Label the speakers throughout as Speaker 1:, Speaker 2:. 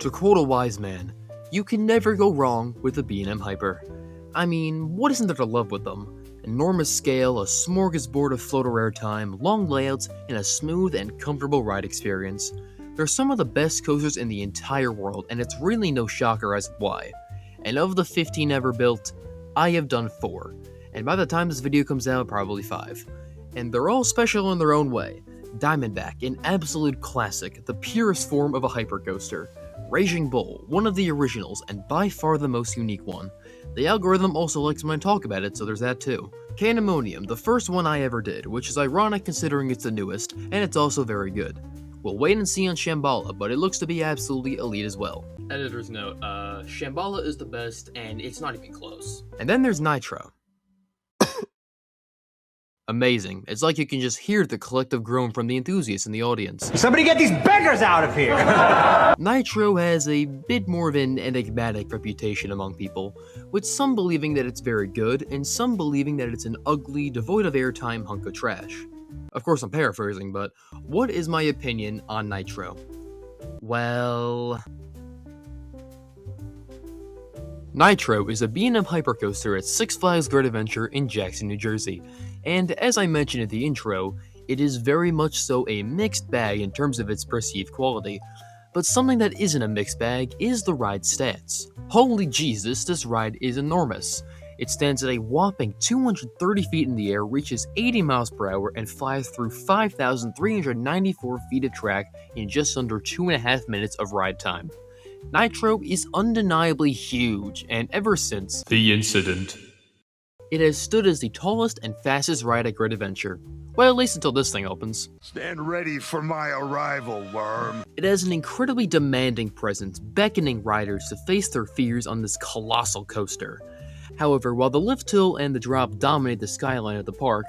Speaker 1: To quote a wise man, you can never go wrong with a B&M Hyper. I mean, what isn't there to love with them? Enormous scale, a smorgasbord of floater airtime, long layouts, and a smooth and comfortable ride experience. They're some of the best coasters in the entire world, and it's really no shocker as to why. And of the 15 ever built, I have done 4. And by the time this video comes out, probably 5. And they're all special in their own way. Diamondback, an absolute classic, the purest form of a hypercoaster. Raging Bull, one of the originals, and by far the most unique one. The algorithm also likes when I talk about it, so there's that too. Candemonium, the first one I ever did, which is ironic considering it's the newest, and it's also very good. We'll wait and see on Shambhala, but it looks to be absolutely elite as well. Editor's note, Shambhala is the best, and it's not even close. And then there's Nitro. Amazing. It's like you can just hear the collective groan from the enthusiasts in the audience.
Speaker 2: Somebody get these beggars out of here!
Speaker 1: Nitro has a bit more of an enigmatic reputation among people, with some believing that it's very good, and some believing that it's an ugly, devoid of airtime hunk of trash. Of course I'm paraphrasing, but what is my opinion on Nitro? Well... Nitro is a B&M Hyper Coaster at Six Flags Great Adventure in Jackson, New Jersey, and as I mentioned in the intro, it is very much so a mixed bag in terms of its perceived quality, but something that isn't a mixed bag is the ride stats. Holy Jesus, this ride is enormous. It stands at a whopping 230 feet in the air, reaches 80 miles per hour, and flies through 5,394 feet of track in just under 2.5 minutes of ride time. Nitro is undeniably huge, and ever since
Speaker 3: the incident,
Speaker 1: it has stood as the tallest and fastest ride at Great Adventure. Well, at least until this thing opens.
Speaker 4: Stand ready for my arrival, worm.
Speaker 1: It has an incredibly demanding presence, beckoning riders to face their fears on this colossal coaster. However, while the lift hill and the drop dominate the skyline of the park,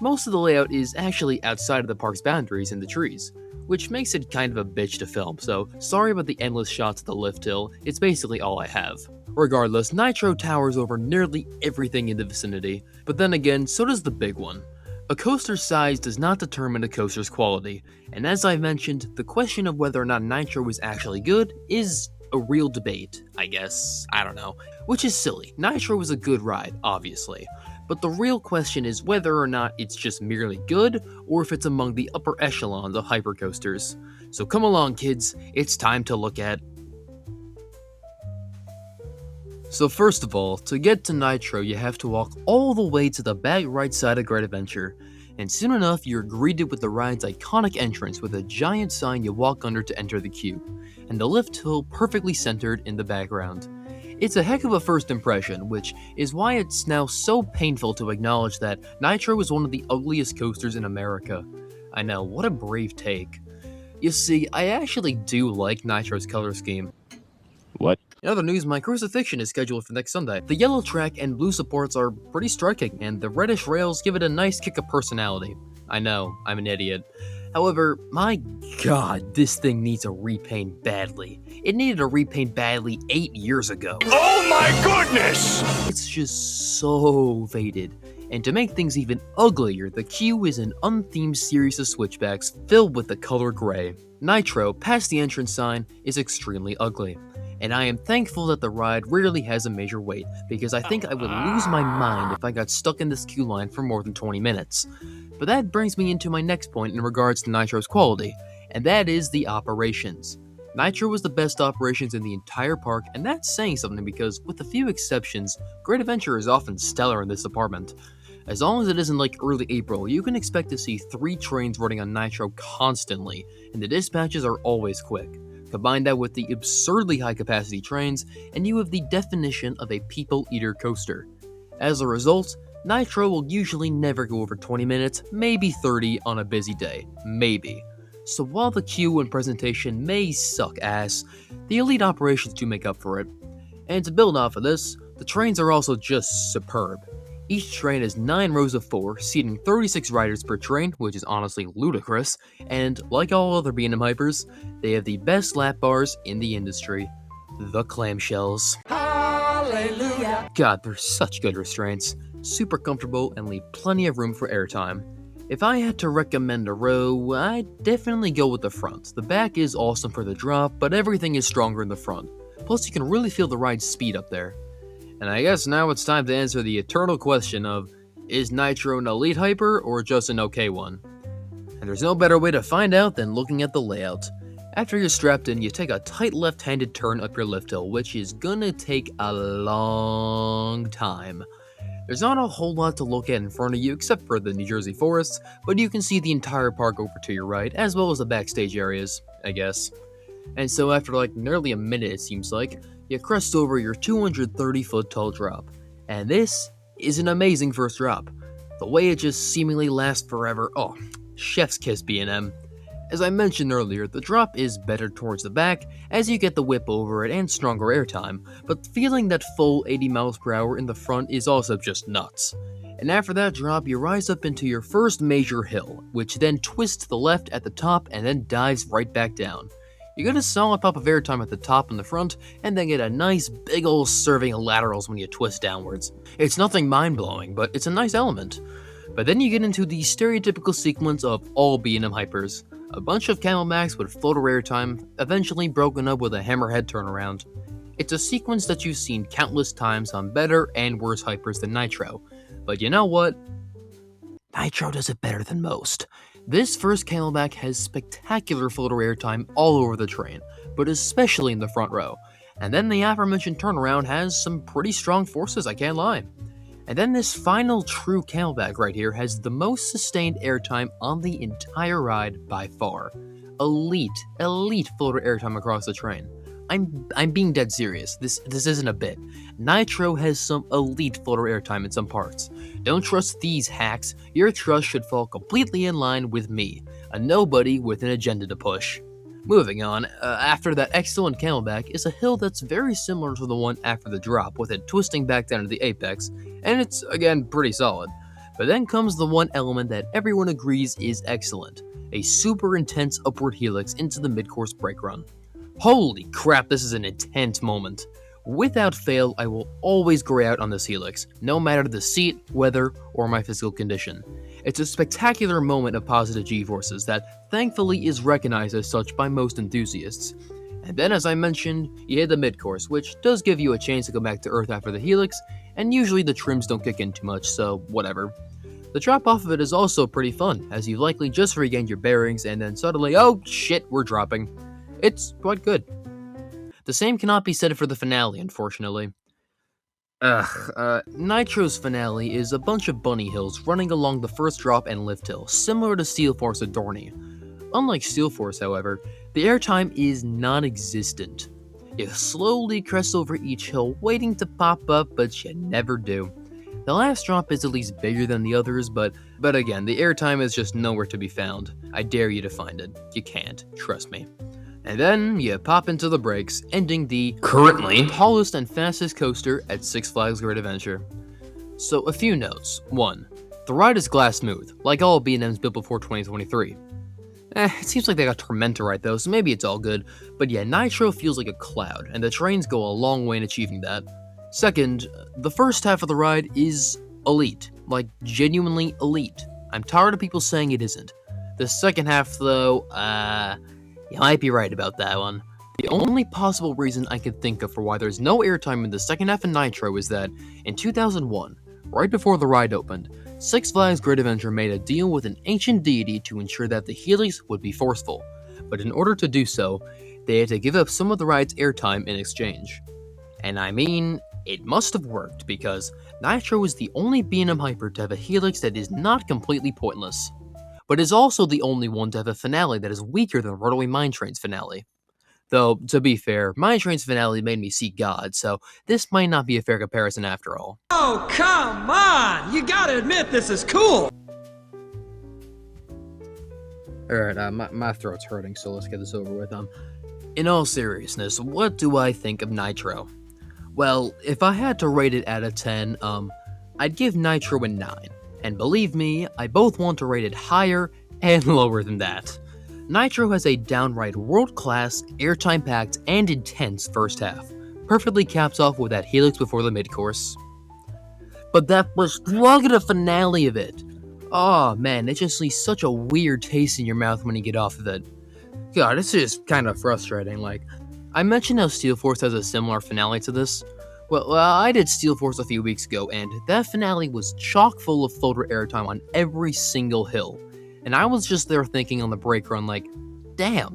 Speaker 1: most of the layout is actually outside of the park's boundaries in the trees, which makes it kind of a bitch to film, so sorry about the endless shots of the lift hill, it's basically all I have. Regardless, Nitro towers over nearly everything in the vicinity, but then again, so does the big one. A coaster's size does not determine a coaster's quality, and as I mentioned, the question of whether or not Nitro is actually good is a real debate, I guess, I don't know, which is silly. Nitro is a good ride, obviously, but the real question is whether or not it's just merely good, or if it's among the upper echelons of hypercoasters. So come along kids, it's time to look at... So first of all, to get to Nitro you have to walk all the way to the back right side of Great Adventure, and soon enough you're greeted with the ride's iconic entrance with a giant sign you walk under to enter the queue, and the lift hill perfectly centered in the background. It's a heck of a first impression, which is why it's now so painful to acknowledge that Nitro is one of the ugliest coasters in America. I know, what a brave take. You see, I actually do like Nitro's color scheme.
Speaker 3: What?
Speaker 1: In other news, my crucifixion is scheduled for next Sunday. The yellow track and blue supports are pretty striking, and the reddish rails give it a nice kick of personality. I know, I'm an idiot. However, my god, this thing needs a repaint badly. It needed a repaint badly 8 years ago.
Speaker 4: Oh my goodness!
Speaker 1: It's just so faded. And to make things even uglier, the queue is an unthemed series of switchbacks filled with the color gray. Nitro, past the entrance sign, is extremely ugly. And I am thankful that the ride rarely has a major wait, because I think I would lose my mind if I got stuck in this queue line for more than 20 minutes. But that brings me into my next point in regards to Nitro's quality, and that is the operations. Nitro was the best operations in the entire park, and that's saying something because, with a few exceptions, Great Adventure is often stellar in this department. As long as it isn't like early April, you can expect to see 3 trains running on Nitro constantly, and the dispatches are always quick. Combine that with the absurdly high capacity trains, and you have the definition of a people eater coaster. As a result, Nitro will usually never go over 20 minutes, maybe 30 on a busy day, maybe. So while the queue and presentation may suck ass, the elite operations do make up for it. And to build off of this, the trains are also just superb. Each train has 9 rows of 4, seating 36 riders per train, which is honestly ludicrous, and like all other B&M Hypers, they have the best lap bars in the industry, the clamshells. Hallelujah! God, they're such good restraints, super comfortable and leave plenty of room for airtime. If I had to recommend a row, I'd definitely go with the front. The back is awesome for the drop, but everything is stronger in the front. Plus, you can really feel the ride's speed up there. And I guess now it's time to answer the eternal question of, is Nitro an elite hyper or just an okay one? And there's no better way to find out than looking at the layout. After you're strapped in, you take a tight left-handed turn up your lift hill, which is gonna take a long time. There's not a whole lot to look at in front of you except for the New Jersey forests, but you can see the entire park over to your right, as well as the backstage areas, I guess. And so after like nearly a minute it seems like, you crest over your 230-foot tall drop. And this is an amazing first drop. The way it just seemingly lasts forever, oh, chef's kiss B&M. As I mentioned earlier, the drop is better towards the back as you get the whip over it and stronger airtime, but feeling that full 80 miles per hour in the front is also just nuts. And after that drop, you rise up into your first major hill, which then twists to the left at the top and then dives right back down. You get a solid pop of airtime at the top and the front, and then get a nice big ol' serving of laterals when you twist downwards. It's nothing mind-blowing, but it's a nice element. But then you get into the stereotypical sequence of all B&M Hypers. A bunch of camelbacks with floater airtime, eventually broken up with a hammerhead turnaround. It's a sequence that you've seen countless times on better and worse hypers than Nitro. But you know what? Nitro does it better than most. This first camelback has spectacular floater airtime all over the train, but especially in the front row. And then the aforementioned turnaround has some pretty strong forces, I can't lie. And then this final true camelback right here has the most sustained airtime on the entire ride by far. Elite floater airtime across the train. I'm being dead serious. This isn't a bit. Nitro has some elite floater airtime in some parts. Don't trust these hacks. Your trust should fall completely in line with me, a nobody with an agenda to push. Moving on, after that excellent camelback is a hill that's very similar to the one after the drop, with it twisting back down to the apex, and it's, again, pretty solid. But then comes the one element that everyone agrees is excellent, a super intense upward helix into the mid-course brake run. Holy crap, this is an intense moment. Without fail, I will always gray out on this helix, no matter the seat, weather, or my physical condition. It's a spectacular moment of positive G-forces that thankfully is recognized as such by most enthusiasts. And then, as I mentioned, you hit the mid-course, which does give you a chance to go back to Earth after the helix, and usually the trims don't kick in too much, so whatever. The drop off of it is also pretty fun, as you've likely just regained your bearings and then suddenly, oh shit, we're dropping. It's quite good. The same cannot be said for the finale, unfortunately. Nitro's finale is a bunch of bunny hills running along the first drop and lift hill, similar to Steel Force at Dorney. Unlike Steel Force, however, the airtime is non-existent. You slowly crest over each hill, waiting to pop up, but you never do. The last drop is at least bigger than the others, but again, the airtime is just nowhere to be found. I dare you to find it. You can't, trust me. And then you pop into the brakes, ending the currently tallest and fastest coaster at Six Flags Great Adventure. So a few notes. 1. The ride is glass smooth, like all B&Ms built before 2023. It seems like they got Tormentor right though, so maybe it's all good, but yeah, Nitro feels like a cloud, and the trains go a long way in achieving that. 2nd, the first half of the ride is elite, like genuinely elite. I'm tired of people saying it isn't. The second half though, you might be right about that one. The only possible reason I can think of for why there's no airtime in the second half of Nitro is that, in 2001, right before the ride opened, Six Flags Great Adventure made a deal with an ancient deity to ensure that the helix would be forceful, but in order to do so, they had to give up some of the ride's airtime in exchange. And I mean, it must have worked, because Nitro is the only B&M Hyper to have a helix that is not completely pointless, but is also the only one to have a finale that is weaker than Runaway Mine Train's finale. Though, to be fair, Mine Train's finale made me see God, so this might not be a fair comparison after all.
Speaker 2: Oh, come on! You gotta admit this is cool!
Speaker 1: Alright, my throat's hurting, so let's get this over with. In all seriousness, what do I think of Nitro? Well, if I had to rate it out of 10, I'd give Nitro a 9. And believe me, I both want to rate it higher and lower than that. Nitro has a downright world-class, airtime-packed, and intense first half. Perfectly caps off with that helix before the mid-course. But that was look at the finale of it. Oh man, it just leaves such a weird taste in your mouth when you get off of it. God, it's just kind of frustrating. Like, I mentioned how Steel Force has a similar finale to this. Well, I did Steel Force a few weeks ago, and that finale was chock full of floater airtime on every single hill. And I was just there thinking on the brake run, like, damn,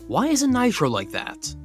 Speaker 1: why isn't Nitro like that?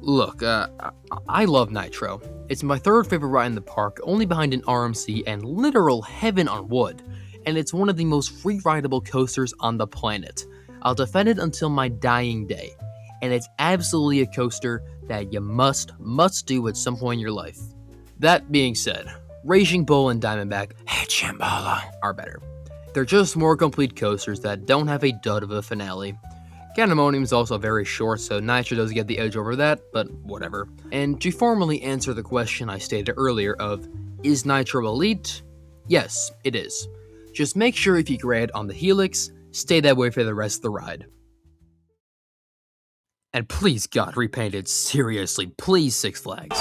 Speaker 1: Look, I love Nitro. It's my third favorite ride in the park, only behind an RMC and literal heaven on wood. And it's one of the most free-rideable coasters on the planet. I'll defend it until my dying day. And it's absolutely a coaster that you must do at some point in your life. That being said, Raging Bull and Diamondback are better. They're just more complete coasters that don't have a dud of a finale. Candemonium is also very short, so Nitro does get the edge over that, but whatever. And to formally answer the question I stated earlier of, is Nitro elite? Yes, it is. Just make sure if you grade on the Helix, stay that way for the rest of the ride. And please God, repaint it. Seriously, please, Six Flags.